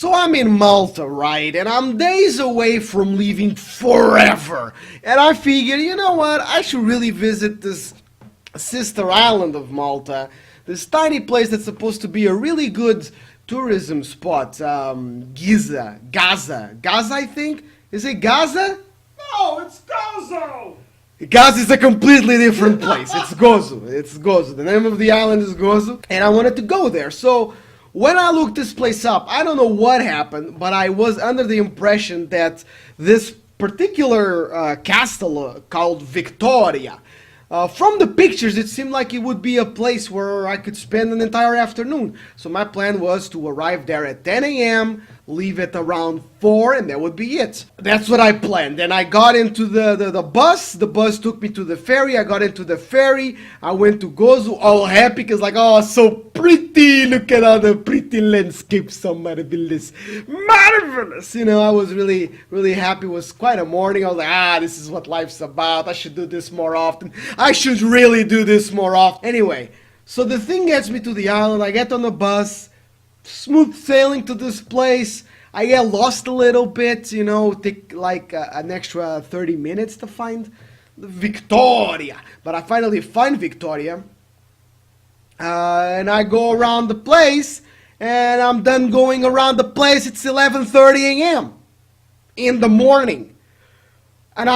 So I'm in Malta, right? And I'm days away from leaving forever. And I figured, you know what? I should really visit this sister island of Malta. This tiny place that's supposed to be a really good tourism spot. Gaza, I think? Is it Gaza? No, it's Gozo! Gaza is a completely different place. It's Gozo. It's Gozo. The name of the island is Gozo. And I wanted to go there. So when I looked this place up, I don't know what happened, but I was under the impression that this particular castle called Victoria, from the pictures, it seemed like it would be a place where I could spend an entire afternoon. So my plan was to arrive there at 10 a.m., leave at around 4, and that would be it. That's what I planned. Then I got into the bus. The bus took me to the ferry. I got into the ferry. I went to Gozo, all happy, because like, oh, so pretty. Look at all the pretty landscapes. So marvelous. Marvelous. You know, I was really, really happy. It was quite a morning. I was like, this is what life's about. I should do this more often. I should really do this more often. Anyway, so the thing gets me to the island. I get on the bus. Smooth sailing to this place. I get lost a little bit, you know, take like an extra 30 minutes to find Victoria. But I finally find Victoria. And I go around the place, and I'm done going around the place. It's 11:30 a.m. in the morning. And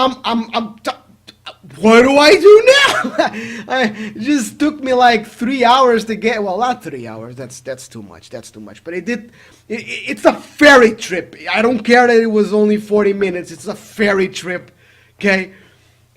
what do I do now? It just took me like 3 hours to get, well, not 3 hours, that's too much, but it's a ferry trip. I don't care that it was only 40 minutes, it's a ferry trip, okay?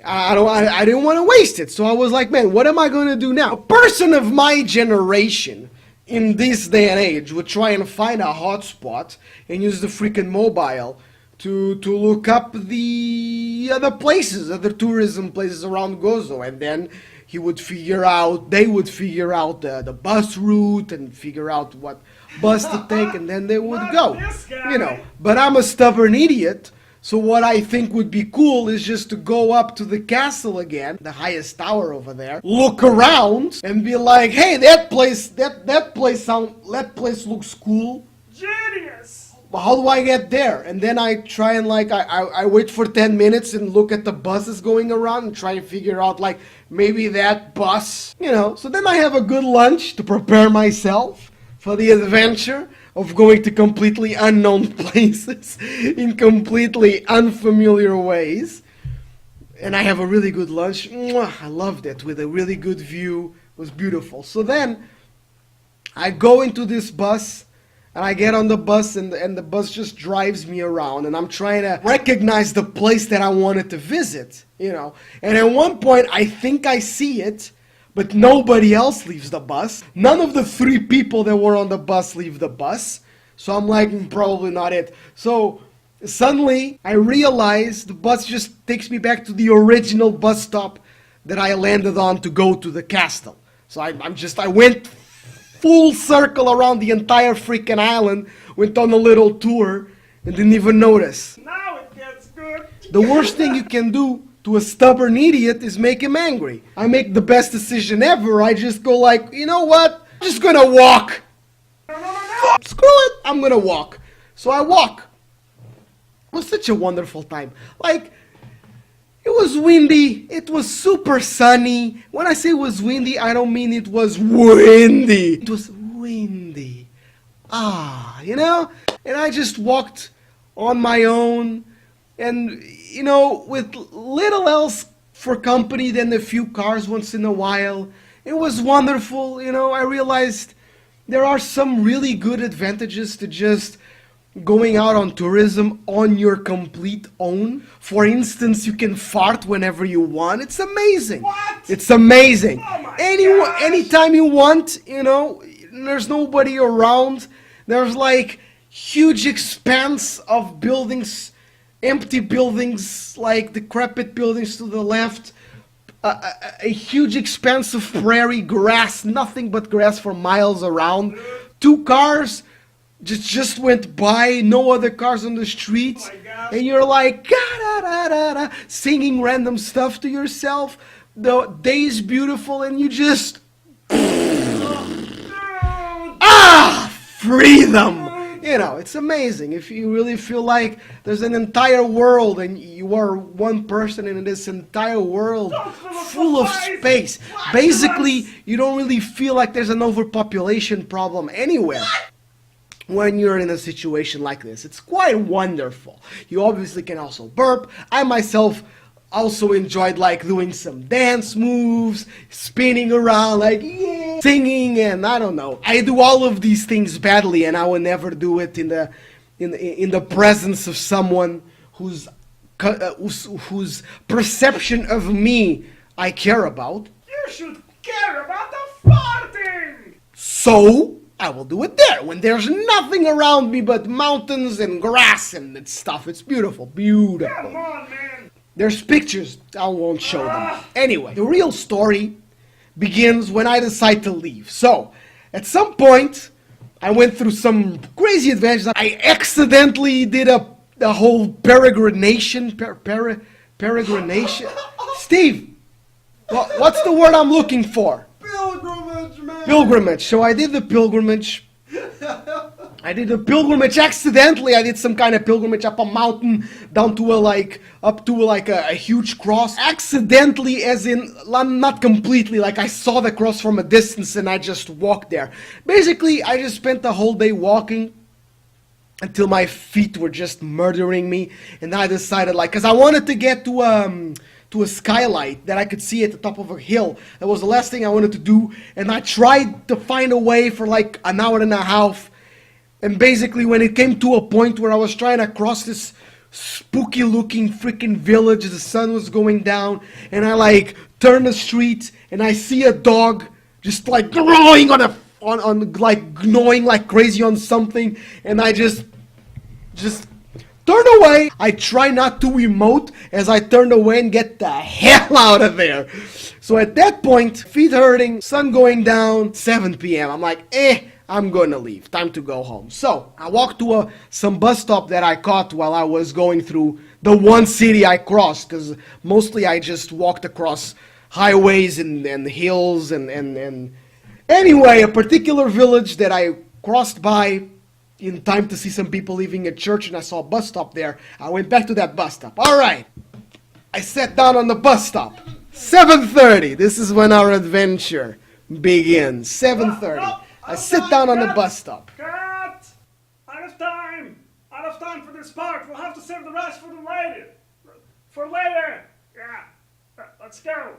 I didn't want to waste it, so I was like, man, what am I going to do now? A person of my generation in this day and age would try and find a hotspot and use the freaking mobile to look up the other places, other tourism places around Gozo, and then they would figure out the bus route and figure out what bus to take, and then they would go, you know. But I'm a stubborn idiot, so what I think would be cool is just to go up to the castle again, the highest tower over there, look around, and be like, hey, that place looks cool. Genius! How do I get there? And then I try and like, I wait for 10 minutes and look at the buses going around and try and figure out like, maybe that bus, you know. So then I have a good lunch to prepare myself for the adventure of going to completely unknown places in completely unfamiliar ways. And I have a really good lunch. I loved it, with a really good view. It was beautiful. So then I go into this bus, and I get on the bus, and the bus just drives me around, and I'm trying to recognize the place that I wanted to visit, you know. And at one point, I think I see it, but nobody else leaves the bus. None of the 3 people that were on the bus leave the bus. So I'm like, probably not it. So suddenly, I realize the bus just takes me back to the original bus stop that I landed on to go to the castle. So I went full circle around the entire freaking island, went on a little tour, and didn't even notice. Now it gets good. The worst thing you can do to a stubborn idiot is make him angry. I make the best decision ever. I just go like, you know what? I'm just gonna walk. No. Screw it, I'm gonna walk. So I walk. It was such a wonderful time. Like, it was windy, it was super sunny. When I say it was windy, I don't mean it was windy. It was windy. You know? And I just walked on my own, and, you know, with little else for company than a few cars once in a while. It was wonderful, you know. I realized there are some really good advantages to just going out on tourism on your complete own. For instance, you can fart whenever you want. It's amazing. What? It's amazing. Oh my gosh. Anytime you want, you know, there's nobody around. There's like huge expanse of buildings, empty buildings, like decrepit buildings to the left. A huge expanse of prairie grass, nothing but grass for miles around. 2 cars just went by, no other cars on the streets, and you're like da-da-da-da-da, singing random stuff to yourself. The day is beautiful, and you just freedom. You know, it's amazing. If you really feel like there's an entire world and you are one person in this entire world full of space. Basically, you don't really feel like there's an overpopulation problem anywhere. When you're in a situation like this, it's quite wonderful. You obviously can also burp. I myself also enjoyed like doing some dance moves, spinning around, like yeah, singing, and I don't know. I do all of these things badly, and I will never do it in the presence of someone whose perception of me I care about. You should care about the farting! So I will do it there when there's nothing around me but mountains and grass and stuff. It's beautiful, beautiful. Come on, man! There's pictures, I won't show them. Anyway, the real story begins when I decide to leave. So, at some point, I went through some crazy adventures. I accidentally did a whole peregrination. Peregrination? Steve, what's the word I'm looking for? Pilgrimage, man. Pilgrimage. So I did the pilgrimage. I did a pilgrimage accidentally. I did some kind of pilgrimage up a mountain, down to a huge cross. Accidentally, as in not completely. Like I saw the cross from a distance and I just walked there. Basically, I just spent the whole day walking until my feet were just murdering me, and I decided because I wanted to get to a skylight that I could see at the top of a hill. That was the last thing I wanted to do, and I tried to find a way for like an hour and a half. And basically, when it came to a point where I was trying to cross this spooky looking freaking village, the sun was going down, and I turn the street and I see a dog just gnawing gnawing like crazy on something, and I just turn away. I try not to emote as I turn away and get the hell out of there. So at that point, feet hurting, sun going down, 7 p.m. I'm like, I'm gonna leave. Time to go home. So I walked to some bus stop that I caught while I was going through the one city I crossed, because mostly I just walked across highways and hills and anyway, a particular village that I crossed by in time to see some people leaving a church, and I saw a bus stop there. I went back to that bus stop. All right. I sat down on the bus stop. 7:30. This is when our adventure begins. 7:30. I sit down on the bus stop. Cut! Out of time! Out of time for this part. We'll have to save the rest for the later. For later. Yeah. Let's go.